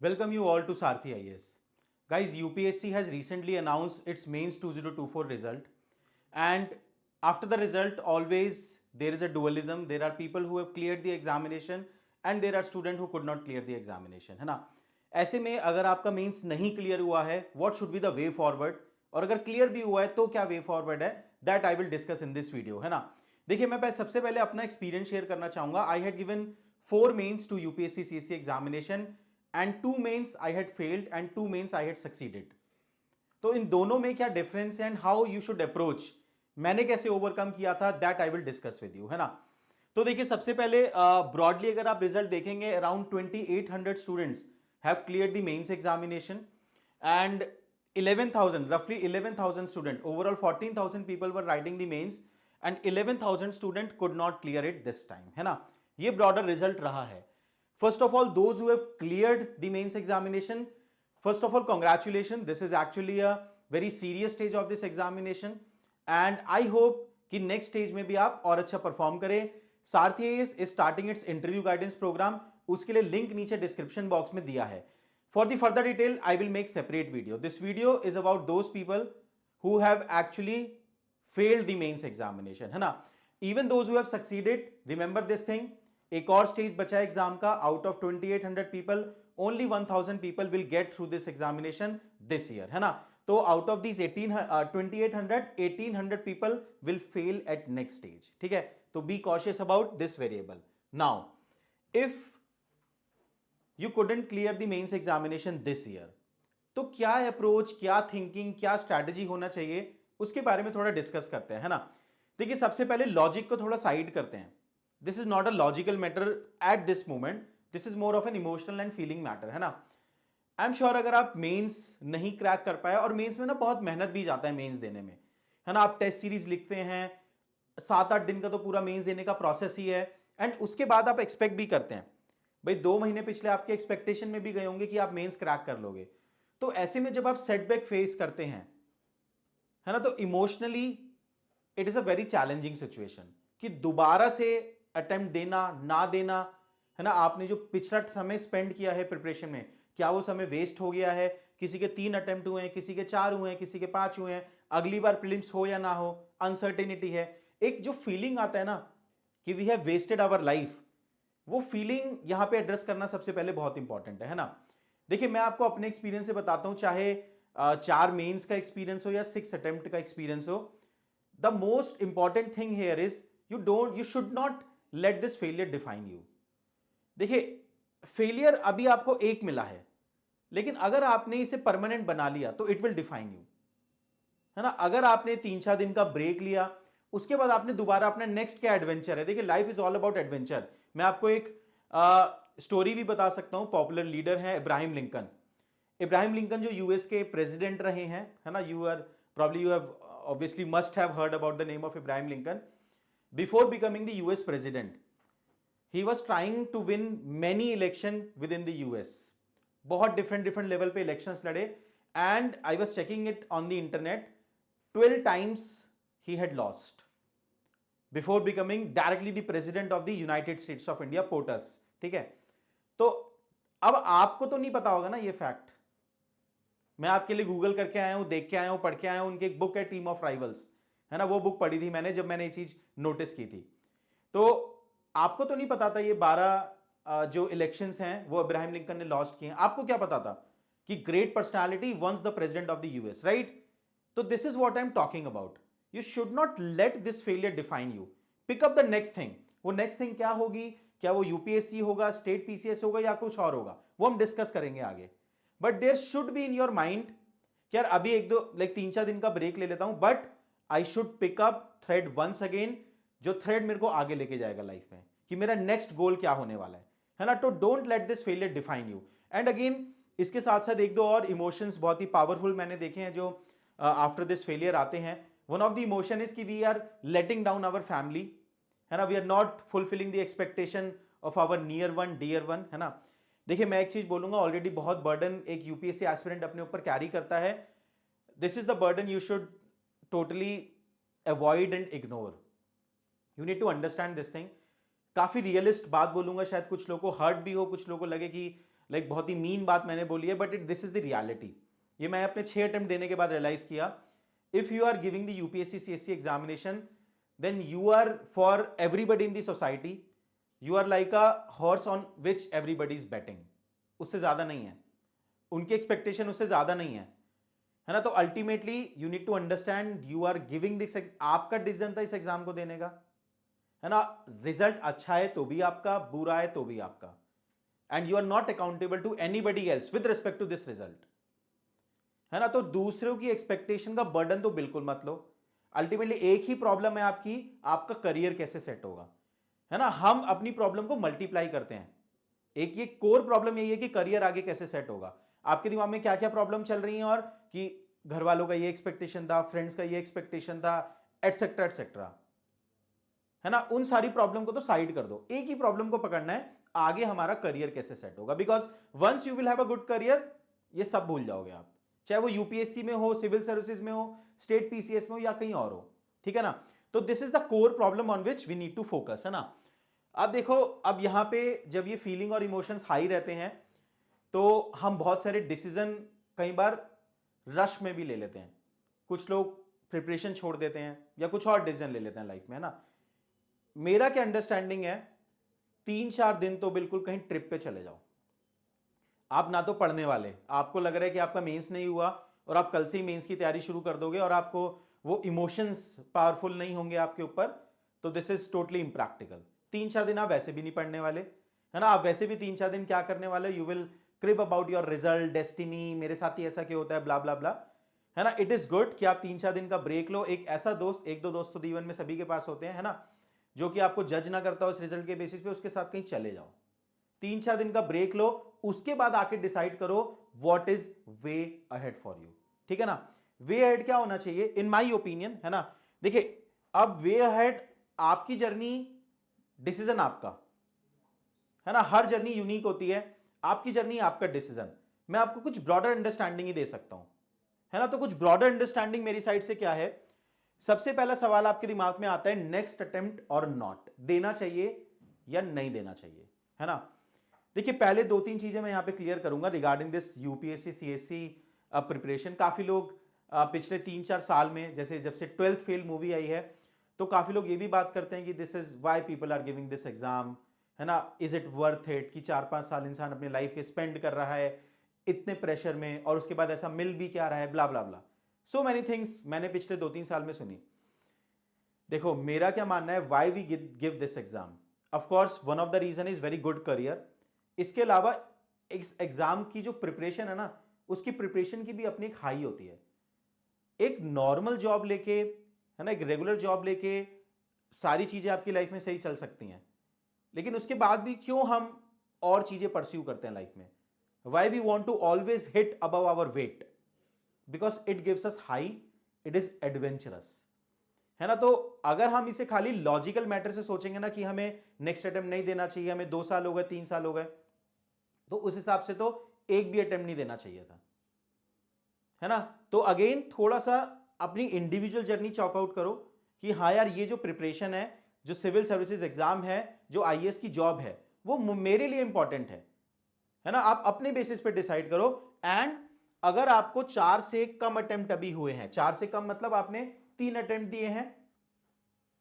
Welcome you all to Sarthi IAS. Guys, UPSC has recently announced its mains 2024 result, and after the result always there is a dualism. There are people who have cleared the examination and there are students who could not clear the examination, है ना? ऐसे में अगर आपका mains नहीं clear हुआ है, what should be the way forward? और अगर क्लियर भी हुआ है तो क्या वे फॉरवर्ड है, that I will discuss in this video, है ना? देखिए, मैं सबसे पहले अपना एक्सपीरियंस शेयर करना चाहूंगा. I had given 4 mains to UPSC CSC examination and 2 mains I had failed and 2 mains I had succeeded. तो इन दोनों में क्या डिफरेंस है and how you should approach, मैंने कैसे ओवरकम किया था, that I will discuss with you, है ना? तो देखिए, सबसे पहले ब्रॉडली अगर आप रिजल्ट देखेंगे, around 2800 students have cleared the mains examination and 11,000, roughly 11,000 student, overall 14,000 people were writing the mains and 11,000 student could not clear it this time, है ना? ये broader result रहा है. First of all, those who have cleared the mains examination, first of all, congratulations. This is actually a very serious stage of this examination and I hope कि next stage में भी आप और अच्छा perform करें. Sarathi is starting its interview guidance program, उसके लिए link नीचे डिस्क्रिप्शन बॉक्स में दिया है. For the further detail, I will make separate video. This video is about those people who have actually failed the mains examination, है ना? Even those who have succeeded, remember this thing. एक और stage बचा है exam का. Out of 2800 people, only 1000 people will get through this examination this year, है ना? तो out of these 1800 people will fail at next stage. ठीक है? तो be cautious about this variable. Now, if you couldn't clear the mains examination this year, तो क्या approach, क्या thinking, क्या स्ट्रैटेजी होना चाहिए, उसके बारे में थोड़ा डिस्कस करते हैं, है ना? देखिए, सबसे पहले लॉजिक को थोड़ा साइड करते हैं. This is not a logical matter at this moment, this is more of an emotional and feeling matter, है ना? आई एम श्योर अगर आप मेंस नहीं क्रैक कर पाए, और मेंस में ना बहुत मेहनत भी जाता है मेंस देने में, है ना? आप टेस्ट सीरीज लिखते हैं, 7-8 दिन का तो पूरा मेंस देने का प्रोसेस ही है, एंड उसके बाद आप एक्सपेक्ट भी करते हैं. भाई 2 महीने पिछले आपके एक्सपेक्टेशन में भी गए होंगे कि आप मेंस क्रैक कर लोगे. तो ऐसे में जब आप सेटबैक फेस करते हैं, है ना, तो emotionally it is a very challenging situation कि दोबारा से अटेम्प्ट देना ना देना, है ना? आपने जो पिछला समय स्पेंड किया है प्रिपरेशन में, क्या वो समय वेस्ट हो गया है? किसी के 3 अटेम्प्ट हुए हैं, किसी के 4 हुए हैं, किसी के 5 हुए हैं. अगली बार प्रीलिम्स हो या ना हो, अनसर्टेनिटी है. एक जो फीलिंग आता है ना कि we have wasted our life, वो फीलिंग यहां पे एड्रेस करना सबसे पहले बहुत इंपॉर्टेंट है ना? देखिए, मैं आपको अपने एक्सपीरियंस से बताता हूं, चाहे 4 मेंस का एक्सपीरियंस हो या 6 अटेम्प्ट का एक्सपीरियंस हो. The most important thing here is you should not let this failure define you. देखिए, फेलियर अभी आपको एक मिला है, लेकिन अगर आपने इसे परमानेंट बना लिया तो इट विल डिफाइन यू, है ना? अगर आपने 3-4 दिन का ब्रेक लिया, उसके बाद आपने दोबारा अपना नेक्स्ट क्या एडवेंचर है. देखिए, life is all about adventure. मैं आपको एक स्टोरी भी बता सकता हूं. पॉपुलर लीडर है इब्राहिम लिंकन. इब्राहिम लिंकन जो यूएस के प्रेसिडेंट रहे हैं, है ना? You have obviously must have heard about the name of Abraham Lincoln. Before becoming the US president, he was trying to win many election within the US. बहुत different different level पे elections लड़े, and I was checking it on the internet. 12 times he had lost before becoming directly the president of the United States of India, POTUS. ठीक है? तो अब आपको तो नहीं पता होगा ना ये फैक्ट. मैं आपके लिए गूगल करके आया हूं, देख के आया हूं, पढ़ के आया हूं. उनकी एक बुक है टीम ऑफ राइवल्स, है ना? वो बुक पढ़ी थी मैंने जब मैंने ये चीज नोटिस की थी. तो आपको तो नहीं पता था ये 12 जो इलेक्शंस हैं वो इब्राहिम लिंकन ने लॉस्ट किए हैं. आपको क्या पता था कि great personality once the president of the US, right? तो this is what I am talking about. You should not let this failure define you. Pick up the next thing. वो नेक्स्ट थिंग क्या होगी? क्या वो UPSC होगा, state PCS होगा, या कुछ और होगा? वो हम डिस्कस करेंगे आगे. But there should be in your mind कि यार अभी 3-4 दिन का ब्रेक ले लेता हूं, but I should pick up thread once again, जो थ्रेड मेरे को आगे लेके जाएगा लाइफ में, कि मेरा नेक्स्ट गोल क्या होने वाला है ना? तो don't let this failure define you. And again, इसके साथ साथ 1-2 और इमोशंस बहुत ही पावरफुल मैंने देखे हैं जो आफ्टर दिस फेलियर आते हैं. One of the emotion is कि we are letting down our family, है ना? We are not fulfilling the expectation of our near one, dear one, है ना? देखिए, मैं एक चीज बोलूंगा, ऑलरेडी बहुत बर्डन एक यूपीएससी एस्पिरेंट अपने ऊपर कैरी करता है. This is the burden you should totally avoid and ignore. You need to understand this thing. काफी रियलिस्ट बात बोलूंगा, शायद कुछ लोगों को हर्ट भी हो, कुछ लोगों को लगे कि लाइक बहुत ही मीन बात मैंने बोली है, but this is the reality. ये मैं अपने 6 अटेम्प्ट देने के बाद रियलाइज किया, if you are giving the UPSC CSC examination, then you are for everybody in the society, you are like a horse on which everybody is betting, उससे ज्यादा नहीं है, उनकी एक्सपेक्टेशन उससे ज्यादा नहीं है ना। तो ultimately you need to understand you are giving this, आपका डिसीजन था इस एग्जाम को देने का, है ना। रिजल्ट अच्छा है तो भी आपका, बुरा है तो भी आपका, and you are not accountable to anybody else with respect to this result, है ना। तो दूसरों की एक्सपेक्टेशन का बर्डन तो बिल्कुल मत लो। अल्टीमेटली एक ही प्रॉब्लम है आपकी, आपका करियर कैसे सेट होगा, है ना। हम अपनी प्रॉब्लम को मल्टीप्लाई करते हैं, एक ये कोर प्रॉब्लम यही है कि करियर आगे कैसे सेट होगा। आपके दिमाग में क्या क्या प्रॉब्लम चल रही हैं, और कि घर वालों का ये एक्सपेक्टेशन था, फ्रेंड्स का ये एक्सपेक्टेशन था, एटसेट्रा एटसेट्रा, है ना। उन सारी प्रॉब्लम को तो साइड कर दो, एक ही प्रॉब्लम को पकड़ना है, आगे हमारा करियर कैसे सेट होगा। Because once you will have a good career, ये सब भूल जाओगे आप, चाहे वो यूपीएससी में हो, सिविल सर्विसेज में हो, स्टेट पीसीएस में हो, या कहीं और हो, ठीक है ना। तो this is the core problem on which we need to focus, है ना। अब देखो, अब यहां पे जब ये फीलिंग और इमोशंस हाई रहते हैं, तो हम बहुत सारे डिसीजन कई बार रश में भी ले लेते हैं। कुछ लोग प्रिपरेशन छोड़ देते हैं या कुछ और डिसीजन ले लेते हैं लाइफ में, है ना। मेरा क्या अंडरस्टैंडिंग है, 3-4 दिन तो बिल्कुल कहीं ट्रिप पे चले जाओ। आप ना तो पढ़ने वाले, आपको लग रहा है कि आपका मेंस नहीं हुआ और आप कल से ही मेंस की तैयारी शुरू कर दोगे, और आपको वो इमोशंस पावरफुल नहीं होंगे आपके ऊपर, तो दिस इज टोटली इम्प्रैक्टिकल। 3-4 दिन आप वैसे भी नहीं पढ़ने वाले, है ना। आप वैसे भी 3-4 दिन क्या करने वाले, you will क्रिप about your result, destiny, मेरे साथ ही ऐसा क्यों होता है, ब्ला ब्ला ब्ला, है ना। इट इज गुड कि आप 3-4 दिन का ब्रेक लो। एक ऐसा दोस्त, 1-2 दोस्त तो जीवन में सभी के पास होते हैं, है ना, जो कि आपको जज ना करता हो इस रिजल्ट के बेसिस पे, उसके साथ कहीं चले जाओ, 3-4 दिन का ब्रेक लो, उसके बाद आके डिसाइड करो what is way ahead for you, ठीक है ना। वे अहेड क्या होना चाहिए इन माय ओपिनियन, है ना। देखिए, अब वे अहेड आपकी जर्नी, डिसीजन आपका, है ना। हर जर्नी यूनिक होती है, आपकी जर्नी आपका डिसीजन। मैं आपको कुछ ब्रॉडर अंडरस्टैंडिंग ही दे सकता हूं, है ना। तो कुछ ब्रॉडर अंडरस्टैंडिंग मेरी साइड से क्या है, सबसे पहला सवाल आपके दिमाग में आता है, नेक्स्ट अटेम्प्ट और नॉट, देना चाहिए या नहीं देना चाहिए, है ना। देखिए, पहले 2-3 चीजें मैं यहां पे क्लियर करूंगा regarding this UPSC CSC preparation. काफी लोग पिछले 3-4 साल में, जैसे जब से 12th फेल मूवी आई है, तो काफी लोग ये भी बात करते हैं कि this is why people are giving this exam, है ना। इज इट वर्थ इट कि 4-5 साल इंसान अपने लाइफ के स्पेंड कर रहा है इतने प्रेशर में, और उसके बाद ऐसा मिल भी क्या रहा है, ब्ला ब्ला ब्ला, सो मेनी थिंग्स मैंने पिछले 2-3 साल में सुनी। देखो, मेरा क्या मानना है, why we give this exam, of course one of the reason is very good career. इसके अलावा इस एग्जाम की जो प्रिपरेशन है ना, उसकी प्रिपरेशन की भी अपनी एक हाई होती है। एक नॉर्मल जॉब लेके, है ना, एक रेगुलर जॉब लेके सारी चीजें आपकी लाइफ में सही चल सकती हैं, लेकिन उसके बाद भी क्यों हम और चीजें परस्यू करते हैं लाइफ में, why we want to always hit above our weight, because it gives us high, it is adventurous, है ना। तो अगर हम इसे खाली लॉजिकल मैटर से सोचेंगे ना कि हमें नेक्स्ट अटेम्प्ट नहीं देना चाहिए, हमें 2 साल हो गए, 3 साल हो गए, तो उस हिसाब से तो एक भी अटेम्प्ट नहीं देना चाहिए था, है ना। तो अगेन थोड़ा सा अपनी इंडिविजुअल जर्नी चॉक आउट करो कि हाँ यार, ये जो प्रिपरेशन है, जो सिविल सर्विसेज एग्जाम है, जो आईएएस की जॉब है, वो मेरे लिए इंपॉर्टेंट है ना। आप अपने बेसिस पे डिसाइड करो। एंड अगर आपको 4 से कम अटेम्प्ट अभी हुए हैं, 4 से कम मतलब आपने 3 अटेम्प्ट दिए हैं,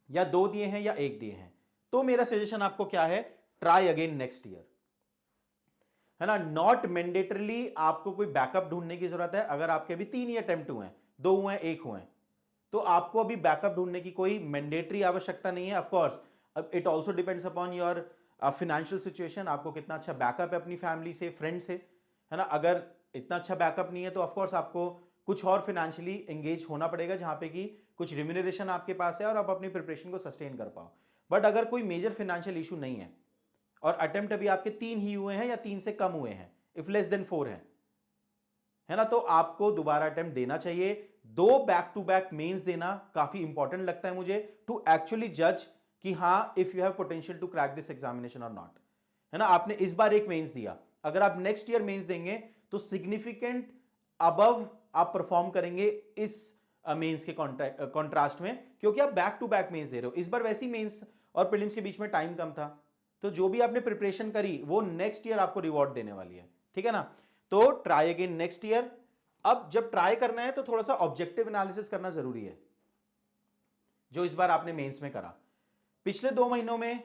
या 2 दिए हैं, या 1 दिए हैं, तो मेरा सजेशन आपको क्या है, ट्राई अगेन नेक्स्ट ईयर, है ना। नॉट मैंडेटरली आपको कोई बैकअप ढूंढने की जरूरत है। अगर आपके अभी 3 ही अटेम्प्ट हुए हैं, 2 हुए हैं, 1 हुए हैं, तो आपको अभी बैकअप ढूंढने की कोई मैंडेटरी आवश्यकता नहीं है। Of course it also depends upon your financial situation, आपको कितना अच्छा बैकअप है अपनी फैमिली से, फ्रेंड से, है ना। अगर इतना अच्छा बैकअप नहीं है, तो ऑफकोर्स आपको कुछ और फाइनेंशियली एंगेज होना पड़ेगा, जहां पे कि कुछ रिम्यूनरेशन आपके पास है और आप अपनी प्रिपरेशन को सस्टेन कर पाओ। बट अगर कोई मेजर फाइनेंशियल इशू नहीं है, और अटेम्प्ट अभी आपके 3 ही हुए हैं, या 3 से कम हुए हैं, इफ लेस देन 4 है ना, तो आपको दोबारा अटेम्प्ट देना चाहिए। 2 बैक टू बैक मेंस देना काफी इंपॉर्टेंट लगता है मुझे, टू एक्चुअली जज कि हां, if you have potential to crack this examination और नॉट, है ना। आपने इस बार एक मेंस दिया, अगर आप नेक्स्ट ईयर मेंस देंगे, तो सिग्निफिकेंट अबव आप परफॉर्म करेंगे इस मेंस के कॉन्ट्रास्ट में, क्योंकि आप बैक टू बैक मेंस दे रहे हो। इस बार वैसी मेंस और प्रीलिम्स के बीच में टाइम कम था, तो जो भी आपने प्रिपरेशन करी, वो नेक्स्ट ईयर आपको रिवॉर्ड देने वाली है। ठीक है ना। तो ट्राई अगेन नेक्स्ट ईयर। अब जब ट्राई करना है तो थोड़ा सा ऑब्जेक्टिव एनालिसिस करना जरूरी है, जो इस बार आपने मेंस में करा। पिछले 2 महीनों में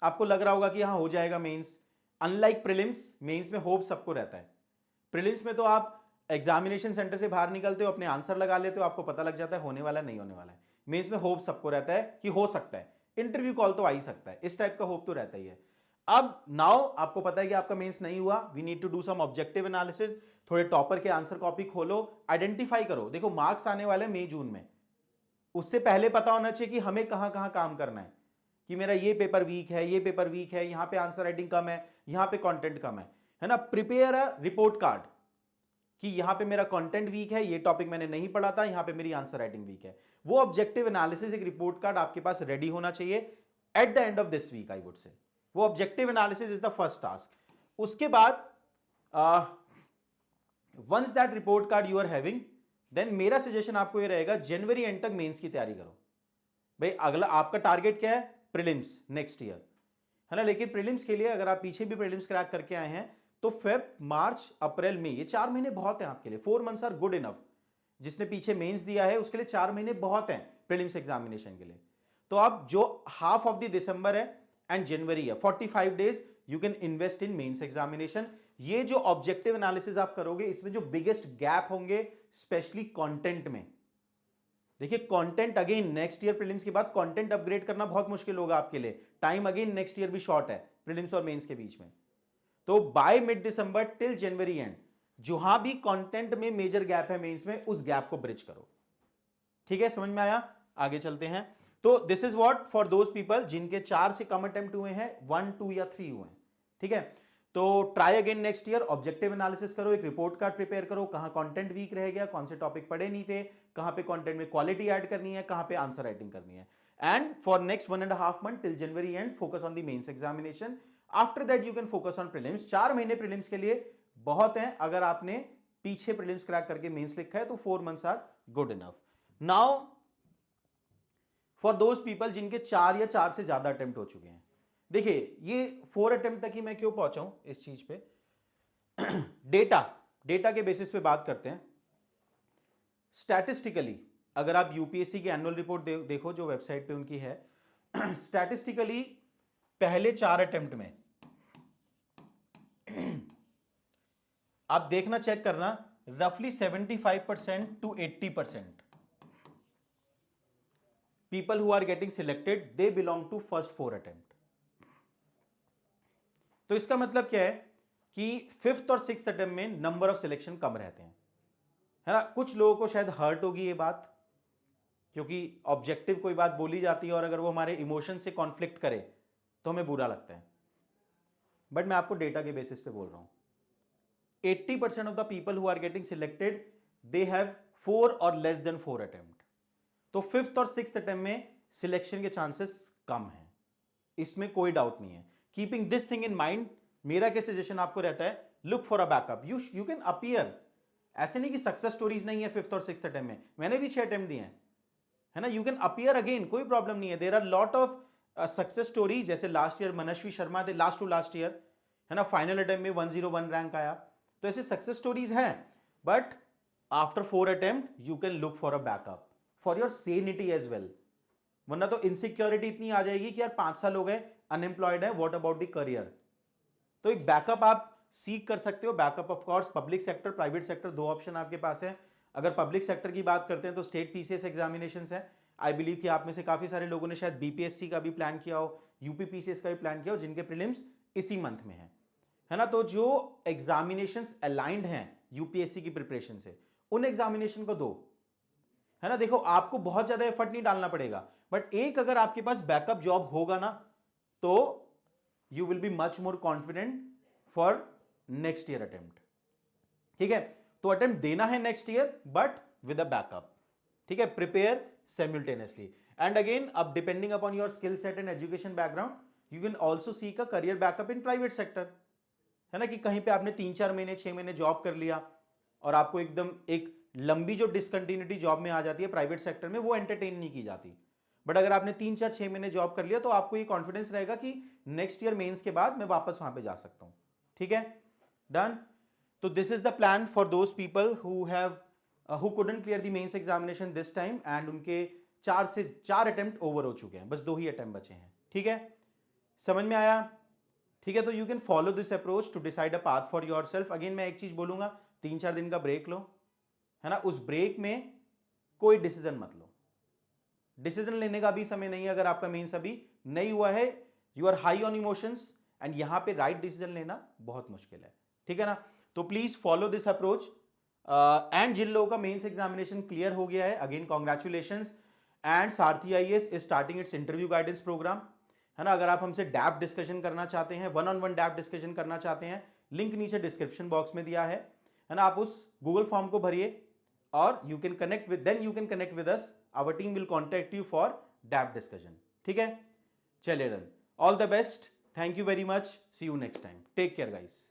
आपको लग रहा होगा कि हाँ हो जाएगा मेंस। अनलाइक प्रीलिम्स, मेंस में होप सबको रहता है। प्रीलिम्स में तो आप एग्जामिनेशन सेंटर से बाहर निकलते हो, अपने आंसर लगा लेते हो, आपको पता लग जाता है होने वाला नहीं होने वाला है। मेंस में होप सबको रहता है कि हो सकता है, इंटरव्यू कॉल तो आ ही सकता है, इस टाइप का होप तो रहता ही है। अब नाउ आपको पता है कि आपका मेंस नहीं हुआ, we need to do some objective analysis. थोड़े टॉपर के आंसर कॉपी खोलो, आइडेंटिफाई करो। देखो मार्क्स आने वाले मई जून में, उससे पहले पता होना चाहिए कि हमें कहां कहां काम करना है, कि मेरा ये पेपर वीक है, ये पेपर वीक है, यहां पे आंसर राइटिंग कम है, यहां पे कंटेंट कम है ना। प्रिपेयर अ रिपोर्ट कार्ड कि यहां पे मेरा कंटेंट वीक है, ये टॉपिक मैंने नहीं पढ़ा था, यहां पे मेरी आंसर राइटिंग वीक है। वो ऑब्जेक्टिव एनालिसिस एक रिपोर्ट कार्ड आपके पास रेडी होना चाहिए at the end of this week, I would say. वो objective analysis is the first task. उसके बाद once that report card you are having, then मेरा सजेशन आपको ये रहेगा जनवरी एंड तक मेंस की तैयारी करो। भाई अगला आपका टारगेट क्या है? प्रीलिम्स नेक्स्ट ईयर, है ना। लेकिन प्रीलिम्स के लिए अगर आप पीछे भी प्रीलिम्स क्रैक करके आए हैं तो फेब, मार्च, अप्रैल, मई, ये 4 महीने बहुत हैं आपके लिए। 4 मंथ्स आर गुड इनफ। जिसने पीछे मेंस दिया है उसके लिए 4 महीने बहुत हैं प्रीलिम्स एग्जामिनेशन के लिए। तो अब जो हाफ ऑफ द दिसंबर है एंड जनवरी है, 45 days you can invest in mains examination. ये जो ऑब्जेक्टिव एनालिसिस आप करोगे, इसमें जो बिगेस्ट गैप होंगे स्पेशली कंटेंट में। देखिए content again next year prelims के बाद कंटेंट अपग्रेड करना बहुत मुश्किल होगा आपके लिए। टाइम अगेन नेक्स्ट ईयर भी शॉर्ट है प्रीलिम्स और मेंस के बीच में। तो by mid December till January and, जहां भी कंटेंट में मेजर गैप है मेंस में, उस गैप को ब्रिज करो। ठीक है, समझ में आया? आगे चलते हैं। तो this is what for those people जिनके 4 से कम अटेम्प्ट हुए हैं, 1, 2 या 3 हुए हैं। ठीक है, तो try again next year, objective analysis करो, एक रिपोर्ट कार्ड प्रिपेयर करो, कहां कंटेंट वीक रह गया, कौन से टॉपिक पढ़े नहीं थे, कहां पे कंटेंट में क्वालिटी ऐड करनी है, कहां पे आंसर राइटिंग करनी है। And for next 1.5 month till January and focus on the mains examination. After that you can focus on prelims. 4 महीने प्रीलिम्स के लिए बहुत हैं। अगर आपने पीछे प्रीलिम्स क्रैक करके मेंस लिखा है तो 4 months are good enough. Now for those people जिनके 4 या 4 से ज्यादा अटेम्प्ट हो चुके हैं, देखिए ये 4 अटेम्प्ट तक ही मैं क्यों पहुंचा हूं इस चीज पे। डेटा के बेसिस पे बात करते हैं। स्टैटिस्टिकली अगर आप यूपीएससी की एनुअल रिपोर्ट देखो जो वेबसाइट पे उनकी है, स्टैटिस्टिकली पहले 4 अटेम्प्ट में आप देखना, चेक करना, रफली 75% to 80% people who are getting selected they belong to first 4 attempt। तो इसका मतलब क्या है कि 5th और 6th अटेम्प्ट में नंबर ऑफ सिलेक्शन कम रहते हैं, है ना। कुछ लोगों को शायद हर्ट होगी ये बात, क्योंकि ऑब्जेक्टिव कोई बात बोली जाती है और अगर वो हमारे इमोशन से कॉन्फ्लिक्ट करे तो हमें बुरा लगता है। बट मैं आपको डेटा के बेसिस पे बोल रहा हूं, 80% of the people who are getting selected they have 4 और लेस देन 4 अटेम्प्ट। तो 5th और 6th अटेम्प्ट में सिलेक्शन के चांसेस कम हैं, इसमें कोई डाउट नहीं है। Keeping this thing in mind, मेरा क्या सजेशन आपको रहता है, look for a backup. You can appear. ऐसे नहीं कि सक्सेस स्टोरीज नहीं है 5th और 6th अटेम्प्ट में, मैंने भी 6 अटेम्प्ट दिए हैं, है ना। यू कैन अपीयर अगेन, कोई प्रॉब्लम नहीं है। There are lot of success stories, जैसे लास्ट ईयर मनस्वी शर्मा थे, लास्ट टू लास्ट ईयर, है ना, फाइनल अटेम्प्ट में 101 रैंक आया। तो ऐसे सक्सेस स्टोरीज हैं। But after 4 attempt you can look for a backup for your sanity as well. वरना तो इनसिक्योरिटी इतनी आ जाएगी कि यार 5 साल हो गए अनएम्प्लॉयड है, व्हाट अबाउट द करियर। तो एक बैकअप आप सीख कर सकते हो। Backup of course public sector, private sector, 2 option आपके पास है। अगर पब्लिक सेक्टर की बात करते हैं तो स्टेट पीसीएस एग्जामिनेशन है। आई बिलीव कि आप में से काफी सारे लोगों ने शायद बीपीएससी का भी प्लान किया हो, यूपी पीसीएस का भी प्लान किया हो, जिनके प्रीलिम्स इसी मंथ में है ना। तो जो एग्जामिनेशन अलाइंड हैं यूपीएससी की प्रिपरेशन से, उन एग्जामिनेशन को दो, है ना। देखो आपको बहुत ज्यादा एफर्ट नहीं डालना पड़ेगा, बट एक अगर आपके पास बैकअप जॉब होगा ना, तो you will be much more confident for next year attempt. ठीक है, तो अटेम्प्ट देना है next year but with a backup. ठीक है, प्रिपेयर साइमल्टेनियसली। एंड अगेन, अब depending upon your skill set and education background you can also seek a career backup in private sector, है ना। कि कहीं पे आपने 3-4 महीने 6 महीने जॉब कर लिया और आपको एकदम एक लंबी जो डिसकंटिन्यूटी जॉब में आ जाती है प्राइवेट सेक्टर में, वो एंटरटेन नहीं की जाती। बट अगर आपने 3-4-6 महीने जॉब कर लिया तो आपको ये कॉन्फिडेंस रहेगा कि नेक्स्ट ईयर मेंस के बाद मैं वापस वहां पे जा सकता हूं। ठीक है, डन। तो this is the plan for those people who couldn't clear the mains examination this time and उनके 4 अटेम्प्ट ओवर हो चुके हैं, बस 2 ही अटेम्प्ट बचे हैं। ठीक है, समझ में आया? ठीक है, तो you can follow this approach to decide a path for yourself. Again मैं एक चीज बोलूंगा, 3-4 दिन का ब्रेक लो, है ना। उस ब्रेक में कोई डिसीजन मत लो, डिसीजन लेने का भी समय नहीं है। अगर आपका मेंस अभी नहीं हुआ है, you are high on emotions and यहां पे राइट डिसीजन लेना बहुत मुश्किल है। ठीक है ना, तो please follow this approach. And जिन लोगों का मेंस एग्जामिनेशन क्लियर हो गया है, again congratulations. And Sarathi IAS is starting its interview guidance programme, है ना। अगर आप हमसे डैप डिस्कशन करना चाहते हैं, 1-on-1 डैप डिस्कशन करना चाहते हैं, लिंक नीचे डिस्क्रिप्शन बॉक्स में दिया है ना। आप उस गूगल फॉर्म को भरिए और you can connect with then you can connect with us, our team will contact you for deep discussion. ठीक है, चलिए run, all the best, thank you very much, see you next time, take care guys.